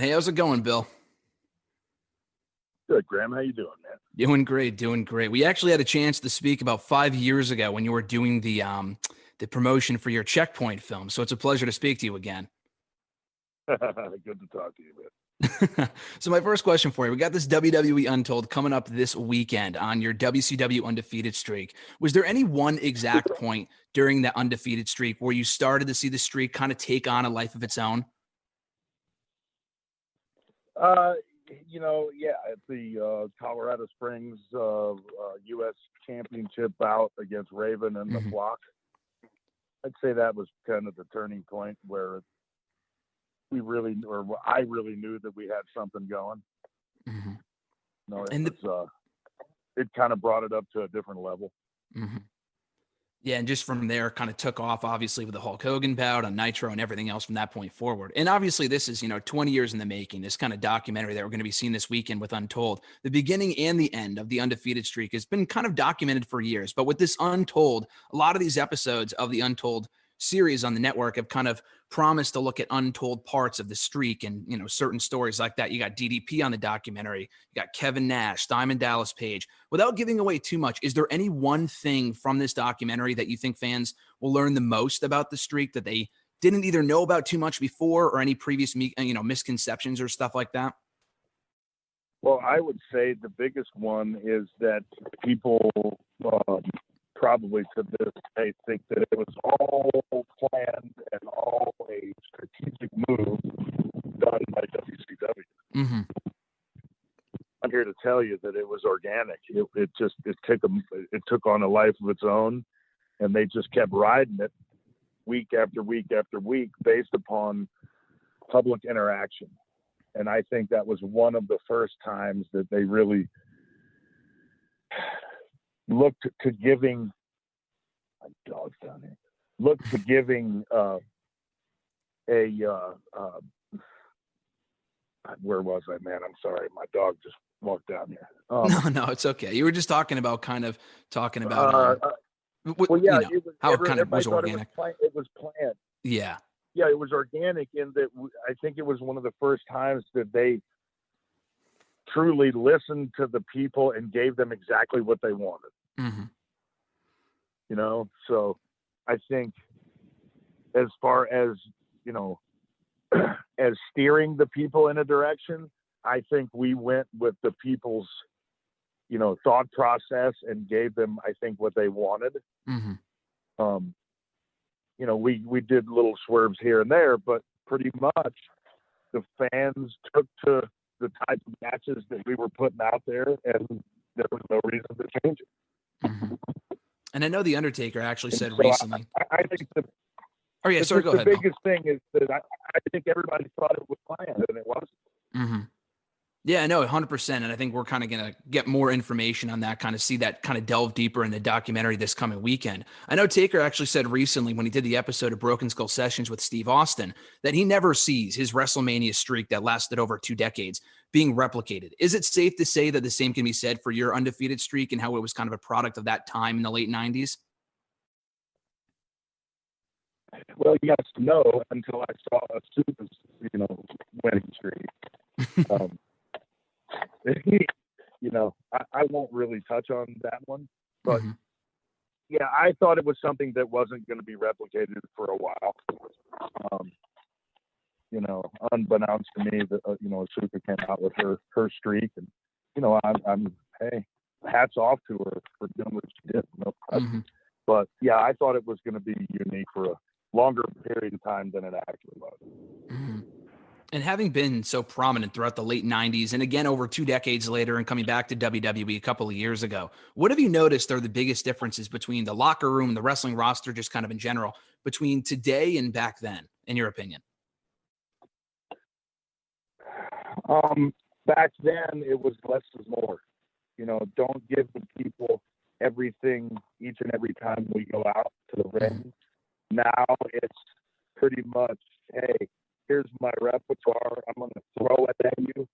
Hey, how's it going, Bill? Good, Graham. How you doing, man? Doing great. We actually had a chance to speak about 5 years ago when you were doing the promotion for your Checkpoint film. So it's a pleasure to speak to you again. Good to talk to you, man. So my first question for you, we got this WWE Untold coming up this weekend on your WCW undefeated streak. Was there any one exact point during that undefeated streak where you started to see the streak kind of take on a life of its own? At the Colorado Springs U.S. Championship bout against Raven and the Flock, I'd say that was kind of the turning point where I really knew that we had something going. It kind of brought it up to a different level. Yeah, and just from there, kind of took off, obviously, with the Hulk Hogan bout on Nitro and everything else from that point forward. And obviously, this is, 20 years in the making, this kind of documentary that we're going to be seeing this weekend with Untold. The beginning and the end of the undefeated streak has been kind of documented for years. But with this Untold, a lot of these episodes of the Untold series on the network have kind of promised to look at untold parts of the streak and, certain stories like that. You got DDP on the documentary. You got Kevin Nash, Diamond Dallas Page. Without giving away too much, is there any one thing from this documentary that you think fans will learn the most about the streak that they didn't either know about too much before or any previous, misconceptions or stuff like that? Well, I would say the biggest one is that people probably to this day think that it was all planned and all a strategic move done by WCW. I'm here to tell you that it was organic. It took on a life of its own, and they just kept riding it week after week after week based upon public interaction. And I think that was one of the first times that they really looked to giving where was I, man? I'm sorry. My dog just walked down here. No, it's okay. You were just talking about how it was organic. It was planned. Yeah. Yeah, it was organic in that I think it was one of the first times that they truly listened to the people and gave them exactly what they wanted. So I think as far as, as steering the people in a direction, I think we went with the people's, thought process and gave them, I think, what they wanted. We did little swerves here and there, but pretty much the fans took to the type of matches that we were putting out there, and there was no reason to change it. And I know The Undertaker actually said recently. I think go ahead. The biggest thing is that I think everybody thought it was planned, and it wasn't. Yeah, no, 100%. And I think we're kind of going to get more information on that, kind of see that kind of delve deeper in the documentary this coming weekend. I know Taker actually said recently when he did the episode of Broken Skull Sessions with Steve Austin that he never sees his WrestleMania streak that lasted over 2 decades being replicated. Is it safe to say that the same can be said for your undefeated streak and how it was kind of a product of that time in the late 90s? Well, yes, no, until I saw a super, winning streak. I won't really touch on that one, but yeah, I thought it was something that wasn't going to be replicated for a while. Unbeknownst to me that, Asuka came out with her streak, and, hey, hats off to her for doing what she did. But yeah, I thought it was going to be unique for a longer period of time than it actually was. And having been so prominent throughout the late 90s and again over 2 decades later and coming back to WWE a couple of years ago, what have you noticed are the biggest differences between the locker room, the wrestling roster, just kind of in general, between today and back then, in your opinion? Back then, it was less is more. Don't give the people everything each and every time we go out to the ring. Now it's pretty much, hey, here's my repertoire. I'm going to throw it at you.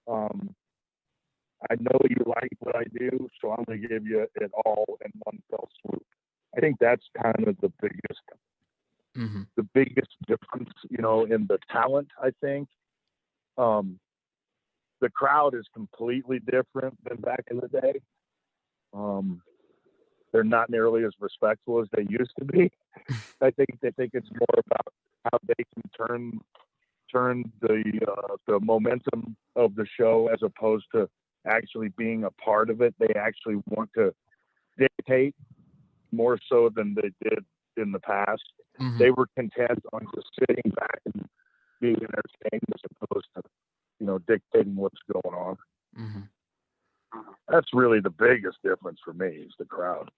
I know you like what I do, so I'm going to give you it all in one fell swoop. I think that's kind of the biggest difference, in the talent, I think. The crowd is completely different than back in the day. They're not nearly as respectful as they used to be. I think they think it's more about how they can turn the momentum of the show as opposed to actually being a part of it. They actually want to dictate more so than they did in the past. Mm-hmm. They were content on just sitting back and being entertained as opposed to, dictating what's going on. Mm-hmm. That's really the biggest difference for me is the crowd.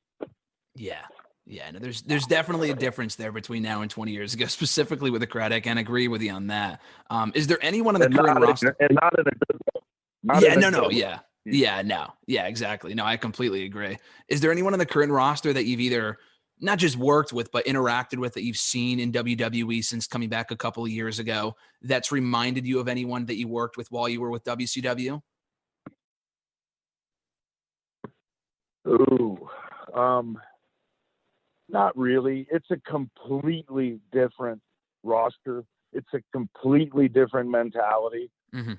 Yeah. Yeah. No, there's definitely a difference there between now and 20 years ago, specifically with the crowd. I can agree with you on that. Is there anyone on the current roster? And not in a good way. Yeah, no. Yeah. Yeah, no. Yeah, exactly. No, I completely agree. Is there anyone on the current roster that you've either not just worked with, but interacted with that you've seen in WWE since coming back a couple of years ago that's reminded you of anyone that you worked with while you were with WCW? Ooh, not really. It's a completely different roster. It's a completely different mentality. Mm-hmm.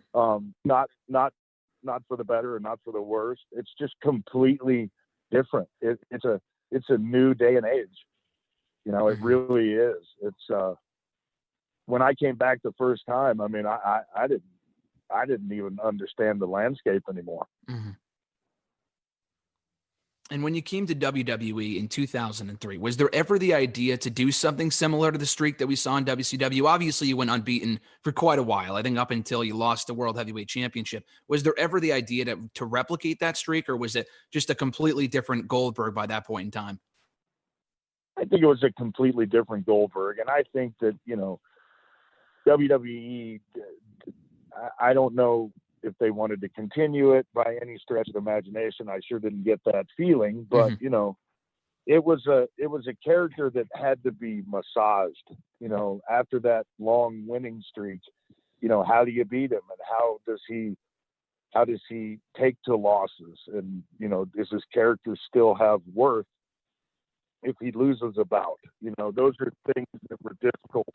Not for the better or not for the worse. It's just completely different. It's a new day and age. It really is. It's when I came back the first time, I mean, I didn't even understand the landscape anymore. Mm-hmm. And when you came to WWE in 2003, was there ever the idea to do something similar to the streak that we saw in WCW? Obviously, you went unbeaten for quite a while, I think up until you lost the World Heavyweight Championship. Was there ever the idea to replicate that streak, or was it just a completely different Goldberg by that point in time? I think it was a completely different Goldberg. And I think that, WWE, I don't know if they wanted to continue it by any stretch of the imagination. I sure didn't get that feeling, but it was a character that had to be massaged, after that long winning streak. How do you beat him, and how does he take to losses, and does his character still have worth if he loses a bout? Those are things that were difficult,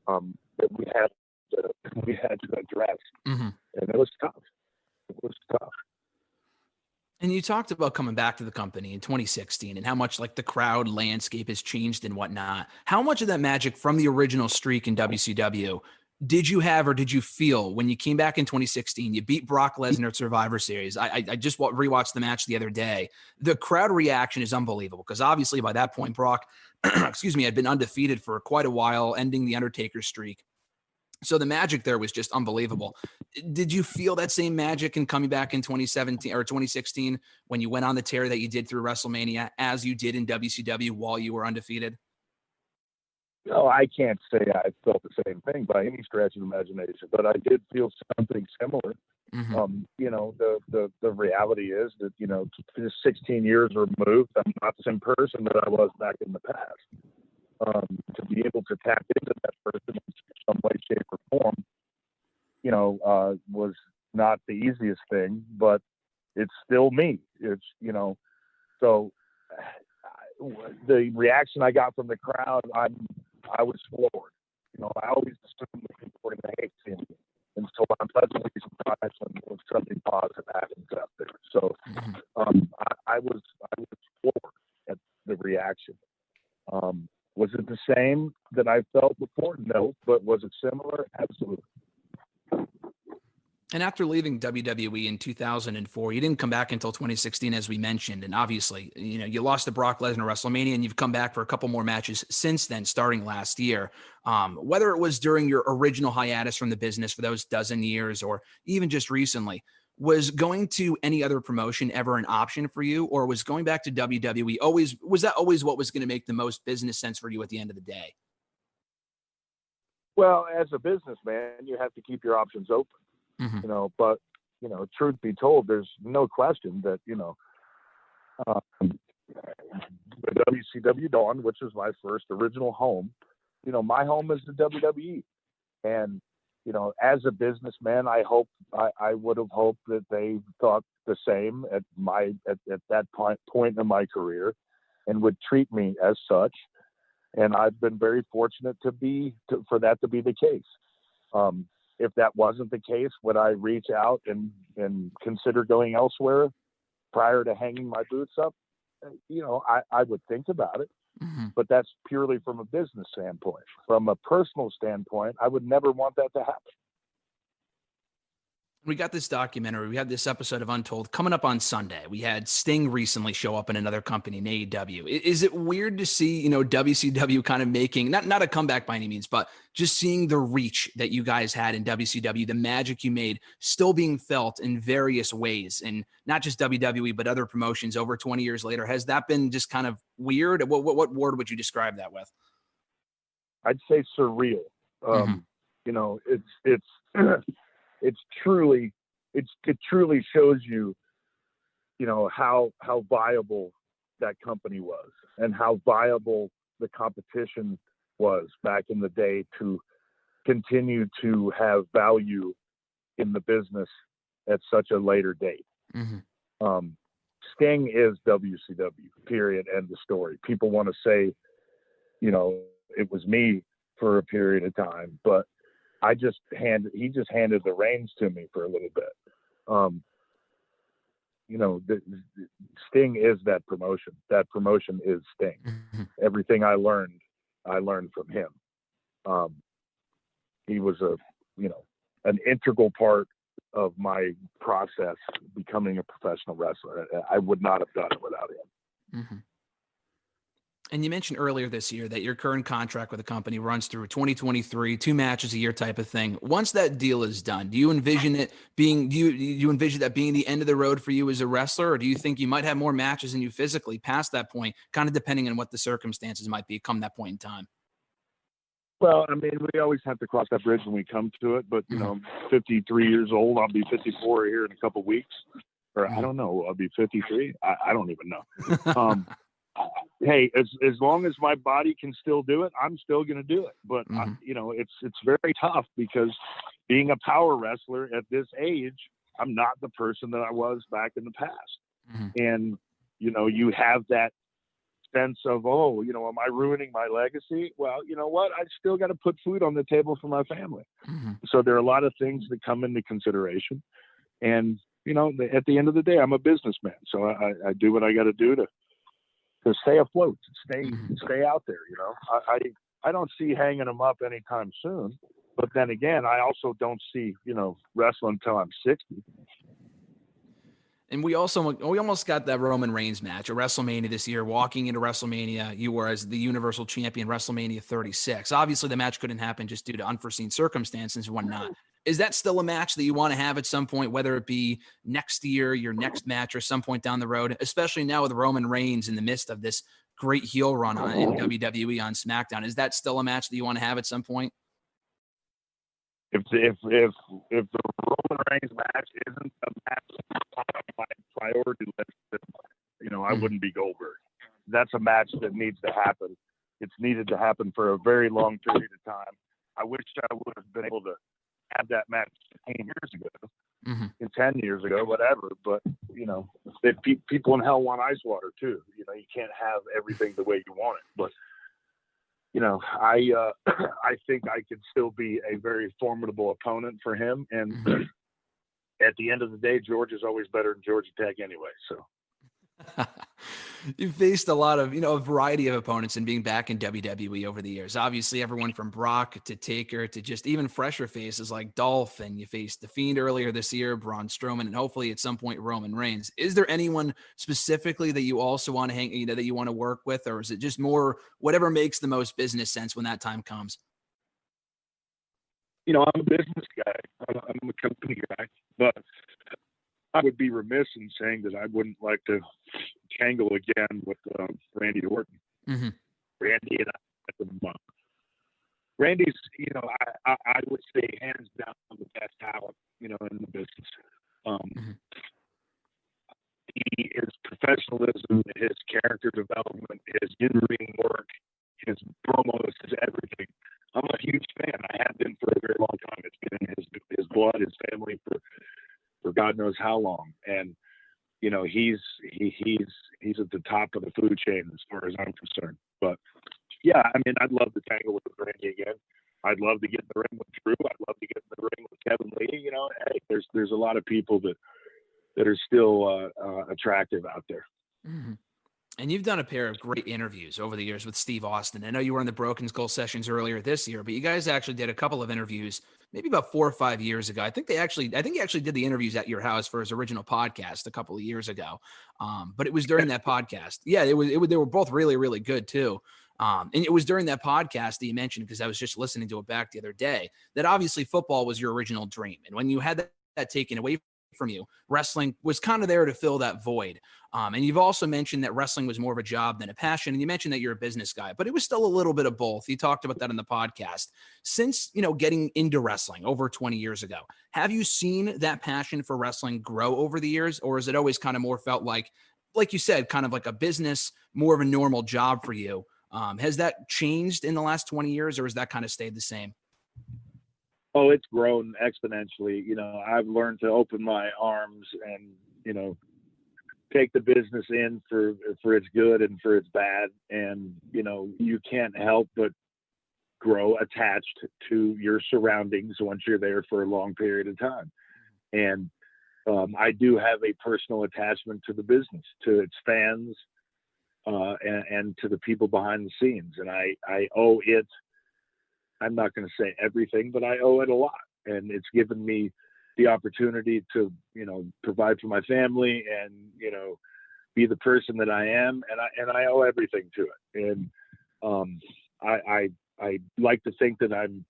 that we had to address. Mm-hmm. And it was tough. And you talked about coming back to the company in 2016 and how much like the crowd landscape has changed and whatnot. How much of that magic from the original streak in WCW did you have, or did you feel when you came back in 2016? You beat Brock Lesnar at Survivor Series. I just rewatched the match the other day. The crowd reaction is unbelievable because obviously by that point, Brock, had been undefeated for quite a while, ending the Undertaker streak. So the magic there was just unbelievable. Did you feel that same magic in coming back in 2017 or 2016 when you went on the tear that you did through WrestleMania as you did in WCW while you were undefeated? No, I can't say I felt the same thing by any stretch of the imagination, but I did feel something similar. Mm-hmm. The reality is that, just 16 years removed, I'm not the same person that I was back in the past. To be able to tap into that person in some way, shape, or form, was not the easiest thing, but it's still me. It's, so the reaction I got from the crowd, I was floored. I always assumed that people were going to hate seeing me. And so I'm pleasantly surprised when something positive happens out there. So I was floored at the reaction. Was it the same that I felt before? No. But was it similar? Absolutely. And after leaving WWE in 2004, you didn't come back until 2016, as we mentioned. And obviously, you lost to Brock Lesnar at WrestleMania, and you've come back for a couple more matches since then, starting last year. Whether it was during your original hiatus from the business for those dozen years, or even just recently, was going to any other promotion ever an option for you, or was going back to WWE always what was going to make the most business sense for you at the end of the day? Well, as a businessman, you have to keep your options open. Mm-hmm. But truth be told, there's no question that the WCW Dawn, which was my first original home, my home is the WWE, and as a businessman, I would have hoped that they thought the same at that point in my career, and would treat me as such. And I've been very fortunate for that to be the case. if that wasn't the case, would I reach out and consider going elsewhere prior to hanging my boots up? I would think about it, but that's purely from a business standpoint. From a personal standpoint, I would never want that to happen. We got this documentary. We had this episode of Untold coming up on Sunday. We had Sting recently show up in another company in AEW. Is it weird to see, WCW kind of making, not a comeback by any means, but just seeing the reach that you guys had in WCW, the magic you made still being felt in various ways, and not just WWE, but other promotions over 20 years later? Has that been just kind of weird? What word would you describe that with? I'd say surreal. It truly shows you, how viable that company was and how viable the competition was back in the day to continue to have value in the business at such a later date. Sting is WCW, period, end of story. People want to say, it was me for a period of time, but he just handed the reins to me for a little bit. Sting is that promotion. That promotion is Sting. Everything I learned from him. He was an integral part of my process becoming a professional wrestler. I would not have done it without him. And you mentioned earlier this year that your current contract with the company runs through 2023, 2 matches a year type of thing. Once that deal is done, do you envision it being, do you envision that being the end of the road for you as a wrestler? Or do you think you might have more matches in you physically past that point, kind of depending on what the circumstances might be come that point in time? Well, we always have to cross that bridge when we come to it, but 53 years old, I'll be 54 here in a couple of weeks, or I don't know, I'll be 53. I don't even know. Hey, as long as my body can still do it, I'm still going to do it. But it's very tough because being a power wrestler at this age, I'm not the person that I was back in the past. And you have that sense of, am I ruining my legacy? Well, you know what? I still got to put food on the table for my family. So there are a lot of things that come into consideration. And at the end of the day, I'm a businessman, so I do what I got to do to stay afloat, stay out there. I don't see hanging them up anytime soon, but then again, I also don't see, wrestling until I'm 60. And we almost got that Roman Reigns match at WrestleMania this year. Walking into WrestleMania, you were as the Universal Champion, WrestleMania 36. Obviously, the match couldn't happen just due to unforeseen circumstances and whatnot. Is that still a match that you want to have at some point, whether it be next year, your next match, or some point down the road, especially now with Roman Reigns in the midst of this great heel run in WWE on SmackDown? Is that still a match that you want to have at some point? If the Roman Reigns match isn't a match on my priority list, I wouldn't be Goldberg. That's a match that needs to happen. It's needed to happen for a very long period of time. I wish I would have been able to have that match 10 years ago, 10 years ago, whatever. But, people in hell want ice water too. You can't have everything the way you want it. But, I think I could still be a very formidable opponent for him. And at the end of the day, George is always better than Georgia Tech anyway. So. You've faced a lot of, a variety of opponents and being back in WWE over the years. Obviously, everyone from Brock to Taker to just even fresher faces like Dolph, and you faced The Fiend earlier this year, Braun Strowman, and hopefully at some point Roman Reigns. Is there anyone specifically that you also want to that you want to work with, or is it just more whatever makes the most business sense when that time comes? I'm a business guy. I'm a company guy, but I would be remiss in saying that I wouldn't like to tangle again with Randy Orton. Randy and I at the moment. Randy's, I would say hands down the best talent, in the business. His professionalism, his character development, his in-ring work, his promos, his everything. I'm a huge fan. I have been for a very long time. It's been in his blood, his family for God knows how long. And, he's at the top of the food chain as far as I'm concerned. But yeah, I'd love to tangle with Randy again. I'd love to get in the ring with Drew. I'd love to get in the ring you know, hey, there's a lot of people that are still attractive out there. Mm-hmm. And you've done a pair of great interviews over the years with Steve Austin. I know you were in the Broken Skull sessions earlier this year, but you guys actually did a couple of interviews maybe about 4 or 5 years ago. I think he actually did the interviews at your house for his original podcast a couple of years ago. But it was during that podcast. Yeah, they were both really, really good too. And it was during that podcast that you mentioned, because I was just listening to it back the other day, that obviously football was your original dream. And when you had that taken away from you, wrestling was kind of there to fill that void. And you've also mentioned that wrestling was more of a job than a passion. And you mentioned that you're a business guy, but it was still a little bit of both. You talked about that in the podcast. Since, getting into wrestling over 20 years ago, have you seen that passion for wrestling grow over the years? Or has it always kind of more felt like you said, kind of like a business, more of a normal job for you? Has that changed in the last 20 years, or has that kind of stayed the same? Oh, it's grown exponentially. I've learned to open my arms and, take the business in for its good and for its bad. And, you can't help but grow attached to your surroundings once you're there for a long period of time. And I do have a personal attachment to the business, to its fans, and to the people behind the scenes. And I owe it, I'm not going to say everything, but I owe it a lot. And it's given me the opportunity to, provide for my family and, be the person that I am. And I owe everything to it. And I like to think that I'm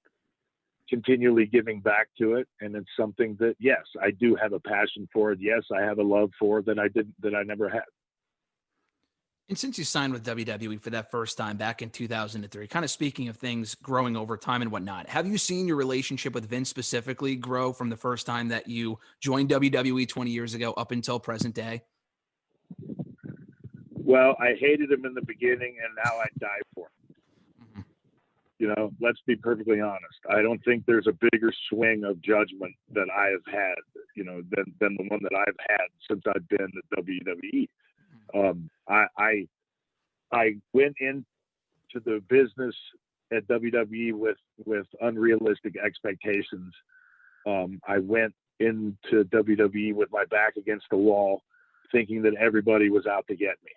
continually giving back to it. And it's something that, yes, I do have a passion for it. Yes, I have a love for it that I never had. And since you signed with WWE for that first time back in 2003, kind of speaking of things growing over time and whatnot, have you seen your relationship with Vince specifically grow from the first time that you joined WWE 20 years ago up until present day? Well, I hated him in the beginning, and now I die for him. Mm-hmm. Let's be perfectly honest. I don't think there's a bigger swing of judgment that I have had, than the one that I've had since I've been at WWE. I went into the business at WWE with unrealistic expectations. I went into WWE with my back against the wall, thinking that everybody was out to get me.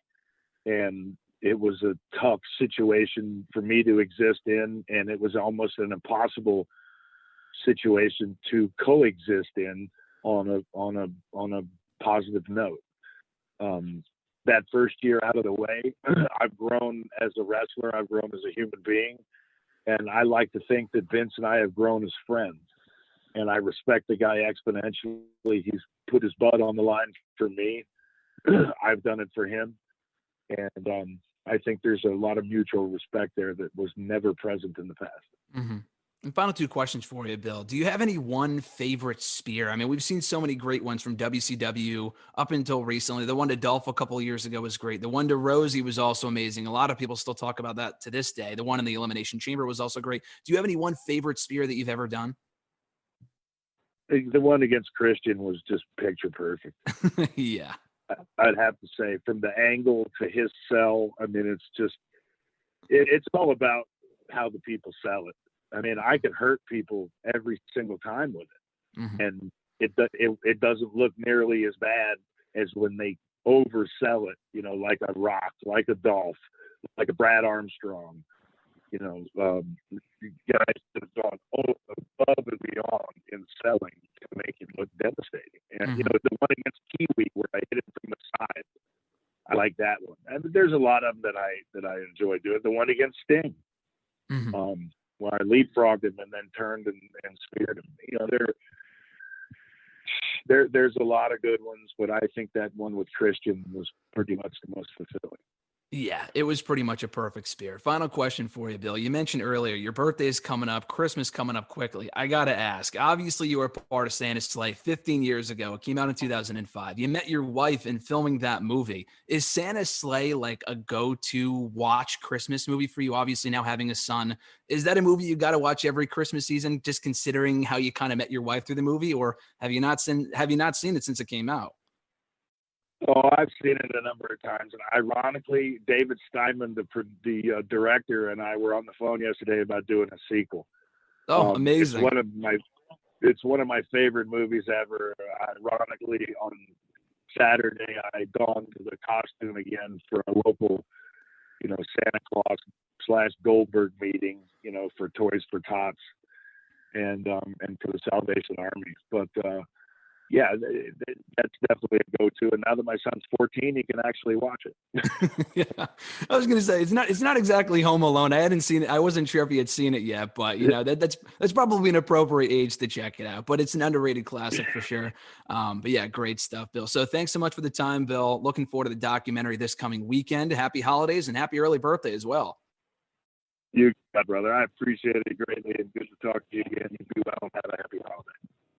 And it was a tough situation for me to exist in, and it was almost an impossible situation to coexist in on a positive note. That first year out of the way, I've grown as a wrestler. I've grown as a human being. And I like to think that Vince and I have grown as friends. And I respect the guy exponentially. He's put his butt on the line for me. I've done it for him. And I think there's a lot of mutual respect there that was never present in the past. Mm-hmm. And final two questions for you, Bill. Do you have any one favorite spear? I mean, we've seen so many great ones from WCW up until recently. The one to Dolph a couple of years ago was great. The one to Rosie was also amazing. A lot of people still talk about that to this day. The one in the Elimination Chamber was also great. Do you have any one favorite spear that you've ever done? The one against Christian was just picture perfect. Yeah. I'd have to say, from the angle to his sell, I mean, it's all about how the people sell it. I mean, I can hurt people every single time with it. Mm-hmm. And it doesn't look nearly as bad as when they oversell it, like a Rock, like a Dolph, like a Brad Armstrong, guys that have gone above and beyond in selling to make it look devastating. And, mm-hmm. The one against Kiwi where I hit him from the side, I like that one. And there's a lot of them that I enjoy doing. The one against Sting, mm-hmm. Where I leapfrogged him and then turned and speared him. There's a lot of good ones, but I think that one with Christian was pretty much the most fulfilling. Yeah, it was pretty much a perfect spear. Final question for you, Bill. You mentioned earlier your birthday is coming up, Christmas coming up quickly. I got to ask, obviously you were part of Santa's Sleigh 15 years ago. It came out in 2005. You met your wife in filming that movie. Is Santa's Sleigh like a go-to watch Christmas movie for you? Obviously now having a son, is that a movie you got to watch every Christmas season, just considering how you kind of met your wife through the movie, or have you not seen it since it came out? Oh, I've seen it a number of times, and ironically, David Steinman, the director, and I were on the phone yesterday about doing a sequel. Oh, amazing! It's one of my favorite movies ever. Ironically, on Saturday, I donned the costume again for a local, Santa Claus / Goldberg meeting, for Toys for Tots and for the Salvation Army. But yeah, that's definitely a go-to. And now that my son's 14, he can actually watch it. Yeah, I was gonna say it's not exactly Home Alone. I hadn't seen it. I wasn't sure if he had seen it yet, but that's probably an appropriate age to check it out. But it's an underrated classic for sure. But yeah, great stuff, Bill. So thanks so much for the time, Bill. Looking forward to the documentary this coming weekend. Happy holidays and happy early birthday as well. You got, brother. I appreciate it greatly, and good to talk to you again. You be well and have a happy holiday.